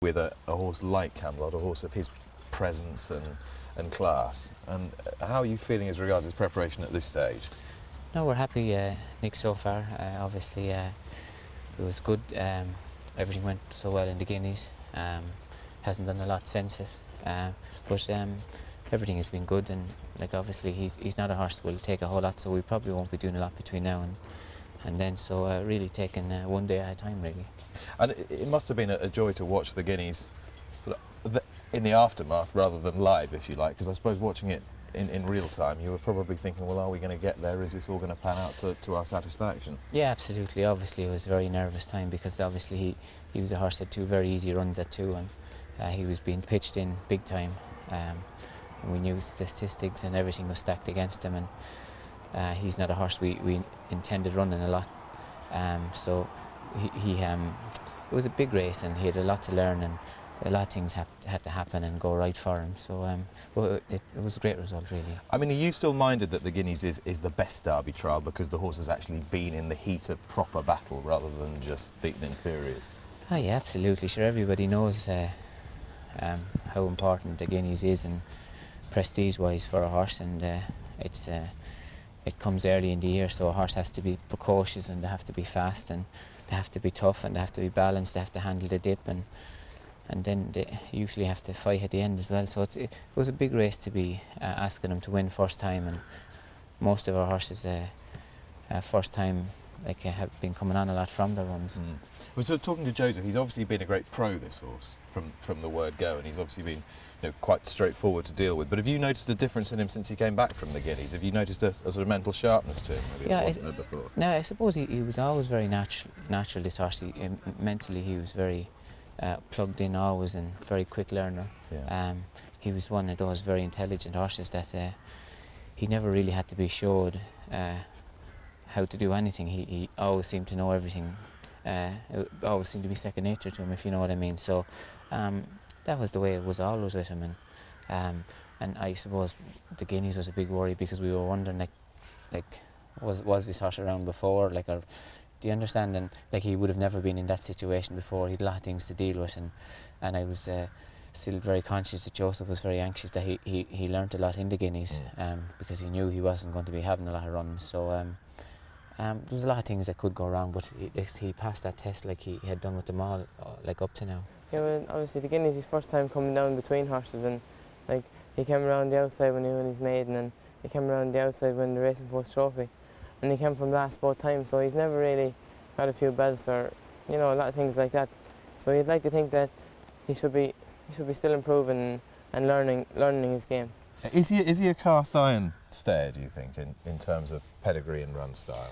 with a horse like Camelot, a horse of his presence and class. And how are you feeling as regards his preparation at this stage? No, we're happy, Nick, so far. Obviously, it was good. Everything went so well in the Guineas. Hasn't done a lot since it, but everything has been good. And like obviously, he's not a horse that will take a whole lot, so we probably won't be doing a lot between now and then. So really taking one day at a time, really. And it must have been a joy to watch the Guineas sort of in the aftermath rather than live, if you like, because I suppose watching it in real time, you were probably thinking, well, are we going to get there? Is this all going to pan out to our satisfaction? Yeah, absolutely. Obviously, it was a very nervous time because obviously he was a horse that had 2 very easy runs at 2, and he was being pitched in big time. And we knew statistics and everything was stacked against him, and he's not a horse we intended running a lot. So it was a big race, and he had a lot to learn, and a lot of things had to happen and go right for him. So it was a great result, really. I mean, are you still minded that the Guineas is the best Derby trial because the horse has actually been in the heat of proper battle rather than just beaten inferiors? Oh yeah, absolutely. Sure, everybody knows how important the Guineas is and prestige-wise for a horse, and it comes early in the year, so a horse has to be precocious, and they have to be fast, and they have to be tough, and they have to be balanced. They have to handle the dip, and then they usually have to fight at the end as well. So it was a big race to be asking them to win first time, and most of our horses first time have been coming on a lot from the runs. Well, so talking to Joseph, he's obviously been a great pro, this horse, from the word go, and he's obviously been quite straightforward to deal with. But have you noticed a difference in him since he came back from the Guineas? Have you noticed a sort of mental sharpness to him? Maybe it wasn't there before. No, I suppose he was always very natural, this horse. Mentally he was very plugged in always, and very quick learner. Yeah. He was one of those very intelligent horses that he never really had to be showed how to do anything. He always seemed to know everything. It always seemed to be second nature to him, if you know what I mean. So that was the way it was always with him. And I suppose the Guineas was a big worry because we were wondering, was this horse around before? Or do you understand? And he would have never been in that situation before. He had a lot of things to deal with, and I was still very conscious that Joseph was very anxious that he learnt a lot in the Guineas, because he knew he wasn't going to be having a lot of runs. So there was a lot of things that could go wrong, but he passed that test like he had done with them all, up to now. Yeah, well, obviously the Guineas, his first time coming down between horses, and he came around the outside when he won his maiden, and he came around the outside when the Racing Post Trophy, and he came from last both times, so he's never really got a few belts or a lot of things like that. So you'd like to think that he should be still improving and learning his game. Is he a cast iron stayer, do you think, in terms of pedigree and run style?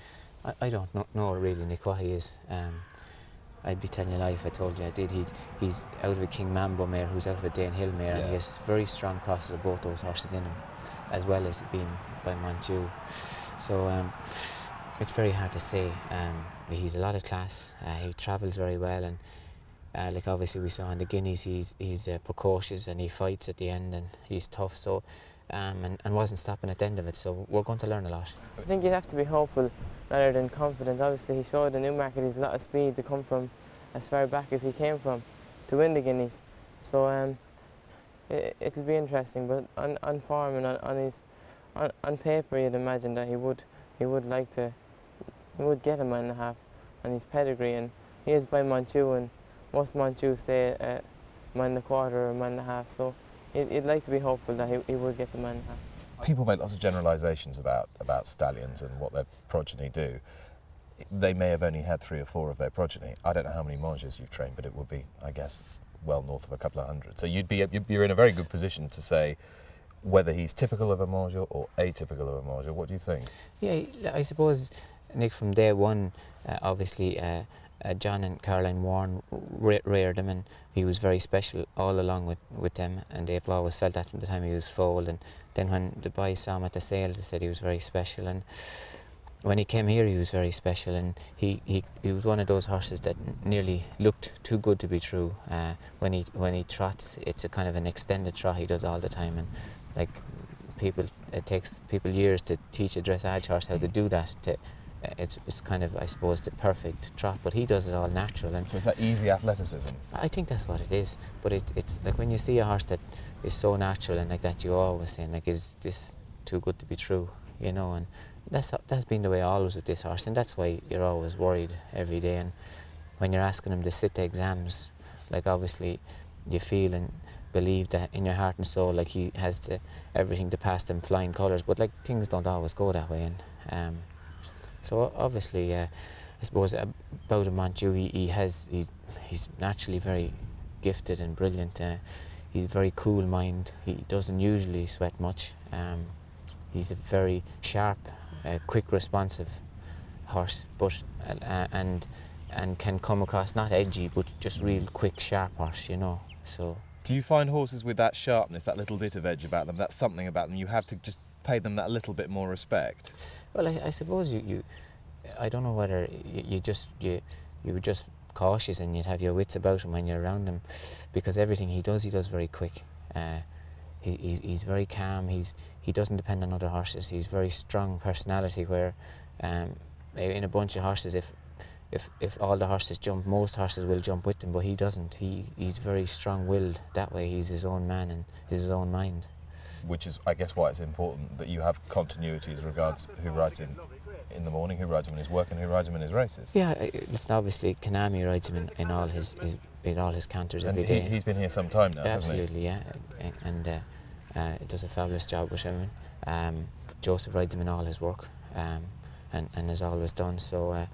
I don't know really, Nick, what he is. I'd be telling a lie if I told you I did. He's out of a King Mambo mare who's out of a Dane Hill mare, and he has very strong crosses of both those horses in him, as well as being by Montew. So it's very hard to say. He's a lot of class. He travels very well, and obviously we saw in the Guineas, he's precocious, and he fights at the end, and he's tough. So and wasn't stopping at the end of it. So we're going to learn a lot. I think you'd have to be hopeful rather than confident. Obviously he showed in Newmarket he's a lot of speed to come from as far back as he came from to win the Guineas. So it'll be interesting, but on form and on paper you'd imagine that he would get a man and a half on his pedigree, and he is by Montew, and most Montew say a man and a quarter or a man and a half, so you'd like to be hopeful that he would get the man and a half. People make lots of generalisations about stallions and what their progeny do. They may have only had 3 or 4 of their progeny. I don't know how many managers you've trained, but it would be, I guess, well north of a couple of hundred. So you're in a very good position to say whether he's typical of a Marshal or atypical of a Marshal. What do you think? Yeah, I suppose, Nick, from day one, obviously John and Caroline Warren reared him, and he was very special all along with them, and they've always felt that from the time he was foaled. And then when the boys saw him at the sales, they said he was very special, and when he came here he was very special, and he was one of those horses that nearly looked too good to be true. When he trots, it's a kind of an extended trot he does all the time, and it takes people years to teach a dressage horse how to do that, it's kind of, I suppose, the perfect trot, but he does it all natural. And So it's that easy athleticism. I think that's what it is. But it's like when you see a horse that is so natural and like that, you always saying like, is this too good to be true? You know, and that's been the way always with this horse, and that's why you're always worried every day. And when you're asking him to sit the exams, like obviously you feel and believe that in your heart and soul, like he has everything to pass them flying colours, but like things don't always go that way. And so obviously, I suppose about a Montjuïc, he's naturally very gifted and brilliant. He's very cool mind. He doesn't usually sweat much. He's a very sharp, quick, responsive horse, but and can come across not edgy, but just real quick, sharp horse. You know. So. Do you find horses with that sharpness, that little bit of edge about them, that's something about them, you have to just pay them that little bit more respect? Well, I suppose I don't know whether you were just cautious and you'd have your wits about him when you're around him, because everything he does very quick. He's very calm. He doesn't depend on other horses. He's very strong personality. Where in a bunch of horses, if all the horses jump, most horses will jump with him, but he doesn't. He's very strong-willed that way. He's his own man and his own mind. Which is, I guess, why it's important that you have continuity as regards who rides him in the morning, who rides him in his work, and who rides him in his races. Yeah, listen, obviously Kanami rides him in all his canters every day. He's been here some time now, absolutely, hasn't he? yeah, and does a fabulous job with him. Joseph rides him in all his work, and has always done so.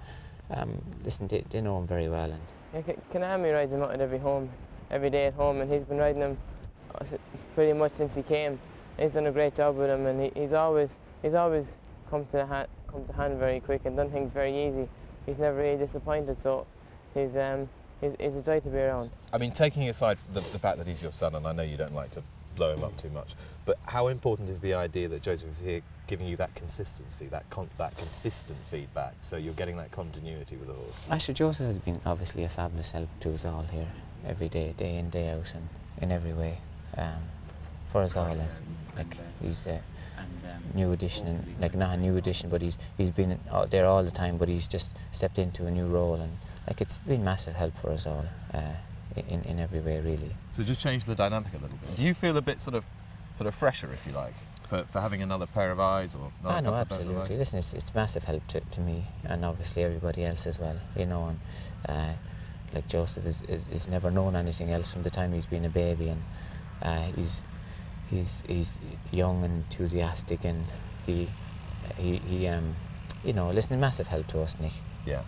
Listen, they know him very well. And yeah, Kanami rides him out at every day at home, and he's been riding him pretty much since he came. He's done a great job with him, and he's always come to hand very quick and done things very easy. He's never really disappointed, so he's a joy to be around. I mean, taking aside the fact that he's your son, and I know you don't like to blow him up too much, but how important is the idea that Joseph is here giving you that consistency, that consistent feedback, so you're getting that continuity with the horse? Actually, Joseph has been obviously a fabulous help to us all here every day, day in, day out, and in every way. For us all, as like he's a new addition, and like not a new addition, but he's been out there all the time, but he's just stepped into a new role, and like it's been massive help for us all in every way, really. So just change the dynamic a little bit. Do you feel a bit sort of fresher, if you like, for having another pair of eyes, or? I know, absolutely. Listen, it's massive help to me, and obviously everybody else as well. You know, and like Joseph is never known anything else from the time he's been a baby, and he's young and enthusiastic, and he you know, listen, massive help to us, Nick. Yeah.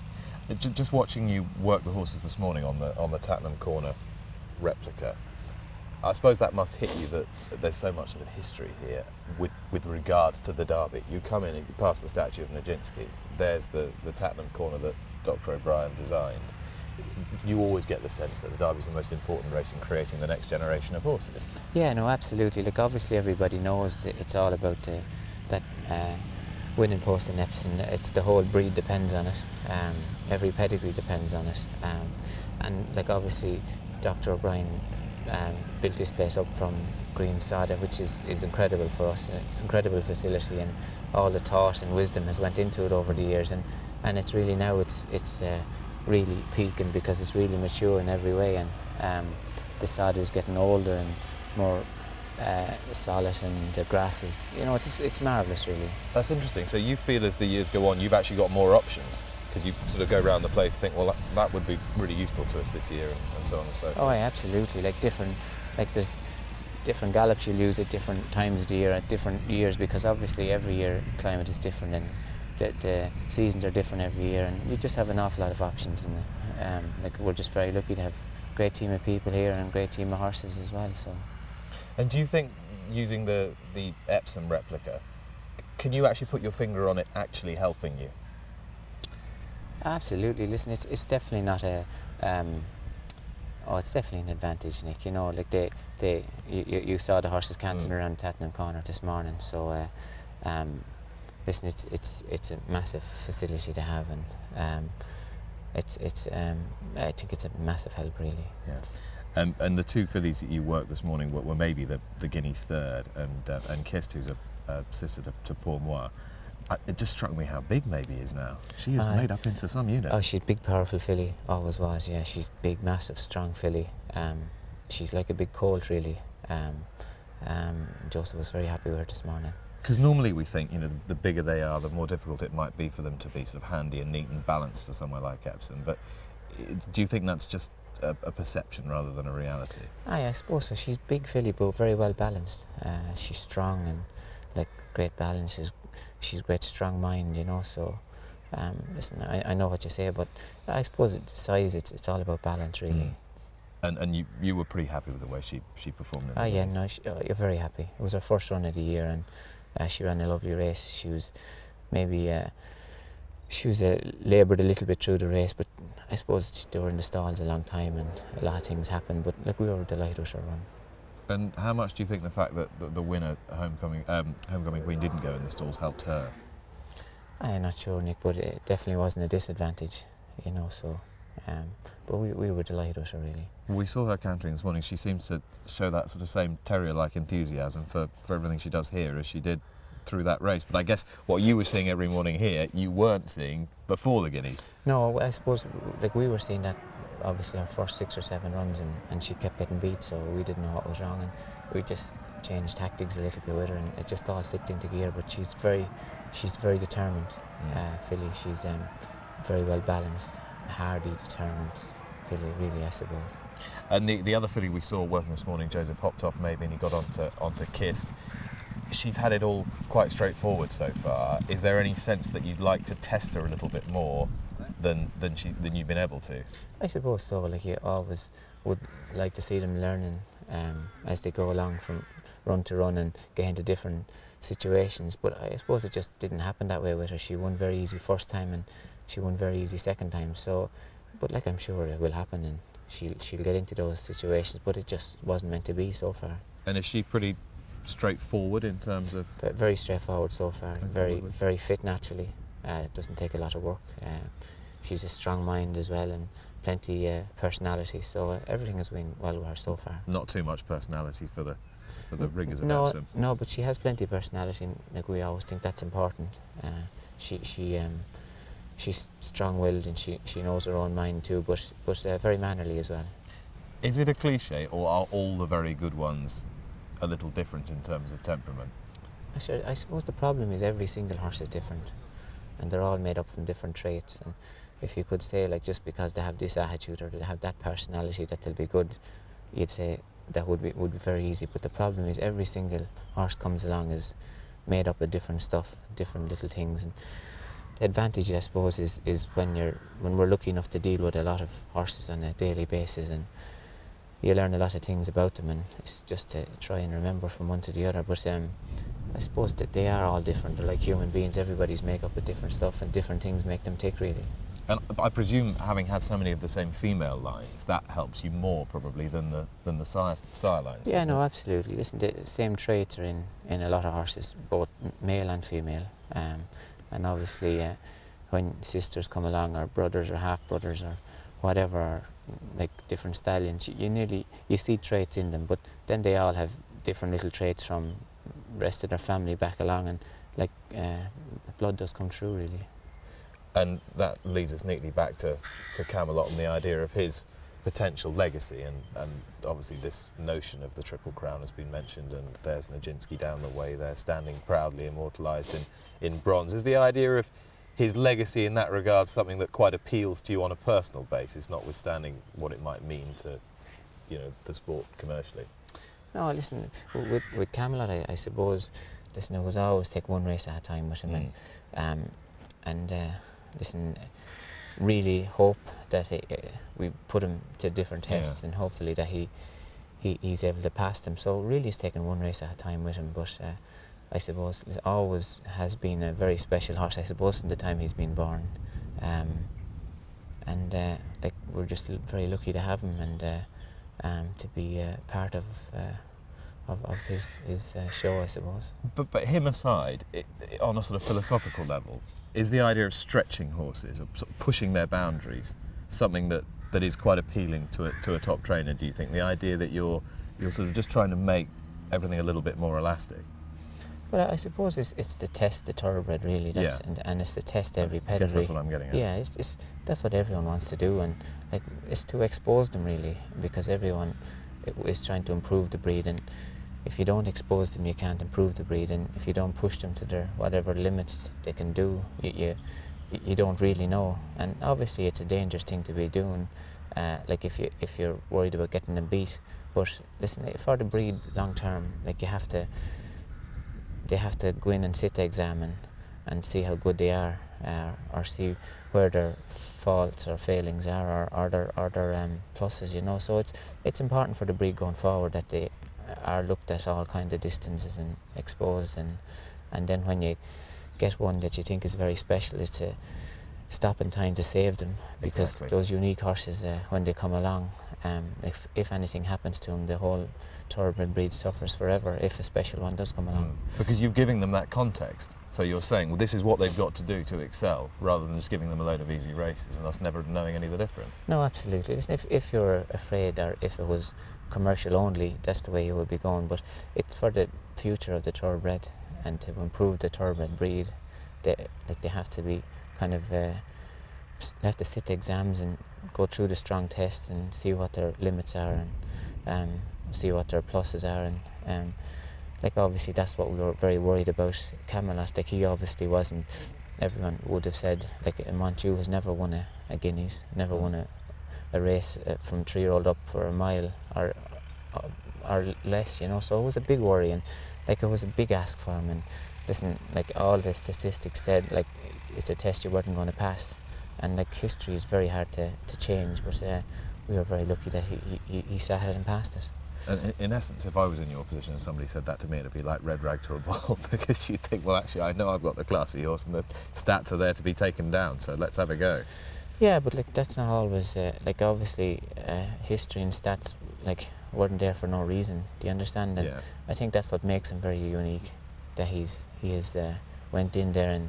Just watching you work the horses this morning on the Tattenham Corner replica, I suppose that must hit you that there's so much sort of history here with regards to the Derby. You come in and you pass the statue of Nijinsky. There's the Tattenham Corner that Dr. O'Brien designed. You always get the sense that the Derby is the most important race in creating the next generation of horses. Yeah, no, absolutely. Like obviously everybody knows that it's all about that winning post in Epsom. It's the whole breed depends on it. Every pedigree depends on it. And like obviously Dr. O'Brien built this place up from green Sada, which is incredible for us. It's an incredible facility, and all the thought and wisdom has went into it over the years, and it's really now it's really peaking because it's really mature in every way, and the sod is getting older and more solid, and the grass is, you know, it's marvellous, really. That's interesting. So you feel as the years go on, you've actually got more options, because you sort of go around the place, think, well, that would be really useful to us this year, and so on and so forth. Oh, yeah, absolutely. There's different gallops you'll use at different times of the year, at different years, because obviously every year climate is different, and the seasons are different every year, and you just have an awful lot of options. And like we're just very lucky to have a great team of people here and a great team of horses as well. So. And do you think using the Epsom replica, can you actually put your finger on it actually helping you? Absolutely. Listen, it's definitely not a. It's definitely an advantage, Nick. You know, like you saw the horses cantering around Tattenham Corner this morning. So, listen, it's a massive facility to have, and I think it's a massive help, really. Yeah. And the two fillies that you worked this morning were maybe the Guineas third, and Kist, who's a sister to Pour Moi. It just struck me how big Maybe is now. She is Aye. made up into some unit. Oh, she's a big, powerful filly. Always was. Yeah, she's big, massive, strong filly. She's like a big colt, really. Joseph was very happy with her this morning. Because normally we think, the bigger they are, the more difficult it might be for them to be sort of handy and neat and balanced for somewhere like Epsom. But do you think that's just a perception rather than a reality? Aye, I suppose so. She's big filly, but very well balanced. She's strong and like great balance. She's great strong mind, So, listen, I know what you say, but I suppose size. It's all about balance, really. And you were pretty happy with the way she performed in the Yeah, Guineas? no, you're very happy. It was her first run of the year, and she ran a lovely race. She was maybe laboured a little bit through the race, but I suppose they were in the stalls a long time, and a lot of things happened. But we were delighted with her run. And how much do you think the fact that the winner, Homecoming Queen, didn't go in the stalls helped her? I'm not sure, Nick, but it definitely wasn't a disadvantage, So, but we were delighted with her, really. We saw her cantering this morning. She seems to show that sort of same terrier-like enthusiasm for everything she does here as she did through that race. But I guess what you were seeing every morning here, you weren't seeing before the Guineas. No, I suppose we were seeing that obviously our first 6 or 7 runs, and she kept getting beat, so we didn't know what was wrong, and we just changed tactics a little bit with her, and it just all clicked into gear. But she's very determined, filly. She's very well balanced, hardy, determined filly, really, I suppose. And the other filly we saw working this morning, Joseph, hopped off maybe, and he got onto Kist. She's had it all quite straightforward so far. Is there any sense that you'd like to test her a little bit more than you've been able to? I suppose so. Like, you always would like to see them learning as they go along from run to run and get into different situations. But I suppose it just didn't happen that way with her. She won very easy first time, and she won very easy second time. So, but like, I'm sure it will happen, and she'll get into those situations. But it just wasn't meant to be so far. And is she pretty straightforward in terms of? Very straightforward so far. Very fit naturally. It doesn't take a lot of work. She's a strong mind as well, and plenty personality. So everything is going well with her so far. Not too much personality for the riggers of no, Epsom. No, but she has plenty of personality, and like, we always think that's important. She's strong-willed, and she knows her own mind too, but very mannerly as well. Is it a cliche, or are all the very good ones a little different in terms of temperament? I suppose the problem is every single horse is different, and they're all made up from different traits. And if you could say, like, just because they have this attitude or they have that personality that they'll be good, you'd say that would be very easy. But the problem is every single horse comes along is made up of different stuff, different little things. And the advantage, I suppose, is when we're lucky enough to deal with a lot of horses on a daily basis, and you learn a lot of things about them, and it's just to try and remember from one to the other. But I suppose that they are all different. They're like human beings. Everybody's made up of different stuff, and different things make them tick, really. And I presume, having had so many of the same female lines, that helps you more probably than the sire lines. Yeah, no, absolutely. Listen, the same traits are in a lot of horses, both male and female. And obviously, when sisters come along, or brothers, or half brothers, or whatever, or like different stallions, you see traits in them, but then they all have different little traits from the rest of their family back along, and like blood does come through, really. And that leads us neatly back to Camelot and the idea of his potential legacy, and obviously this notion of the Triple Crown has been mentioned, and there's Nijinsky down the way there, standing proudly immortalised in bronze. Is the idea of his legacy in that regard something that quite appeals to you on a personal basis, notwithstanding what it might mean to, the sport commercially? No, listen, with Camelot, I suppose, listen, it was always take one race at a time with him, and listen, really hope that we put him to different tests, and hopefully that he's able to pass them. So really, he's taken one race at a time with him. But I suppose it always has been a very special horse, I suppose, from the time he's been born. And like, we're just very lucky to have him, and to be part of his show, I suppose. But him aside, on a sort of philosophical level, is the idea of stretching horses, of sort of pushing their boundaries, something that is quite appealing to a top trainer? Do you think the idea that you're sort of just trying to make everything a little bit more elastic? Well, I suppose it's to test the thoroughbred really. That's, Yeah. and it's to test every I pedigree. guess that's what I'm getting at. Yeah, it's that's what everyone wants to do, and like it's to expose them really, because everyone is trying to improve the breed, and if you don't expose them, you can't improve the breed, and if you don't push them to their whatever limits they can do, you don't really know. And obviously, it's a dangerous thing to be doing. Like if you're worried about getting them beat, but listen, for the breed long term, like they have to go in and sit the exam and see how good they are, or see where their faults or failings are, or their pluses, you know. So it's important for the breed going forward that they are looked at all kind of distances and exposed, and then when you get one that you think is very special, is to stop in time to save them, because Exactly. those unique horses, when they come along, if anything happens to them, the whole thoroughbred breed suffers forever if a special one does come along. Because you're giving them that context. So you're saying, well, this is what they've got to do to excel, rather than just giving them a load of easy races and us never knowing any of the difference. No, absolutely. Listen, if you're afraid, or if it was commercial only, that's the way you would be going. But it's for the future of the thoroughbred, and to improve the thoroughbred breed, they have to be kind of they have to sit the exams and go through the strong tests and see what their limits are, and see what their pluses are, and like obviously that's what we were very worried about Camelot. Like he obviously wasn't. Everyone would have said like Montu has never won a Guineas, never won a race from 3-year-old up for a mile or less, you know. So it was a big worry, and like it was a big ask for him. And listen, like all the statistics said, like it's a test you weren't going to pass, and like history is very hard to change. But we were very lucky that he sat it and passed it. And in essence, if I was in your position and somebody said that to me, it'd be like red rag to a bull, because you'd think, well, actually, I know I've got the classy horse and the stats are there to be taken down, so let's have a go. Yeah, but like that's not always like obviously history and stats like weren't there for no reason. Do you understand? And Yeah. I think that's what makes him very unique. That he has went in there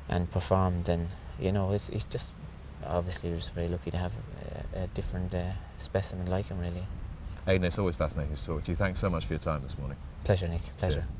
and performed, and you know he's just obviously just very lucky to have a different specimen like him really. Aidan, it's always fascinating to talk to you. Thanks so much for your time this morning. Pleasure, Nick. Pleasure. Cheers.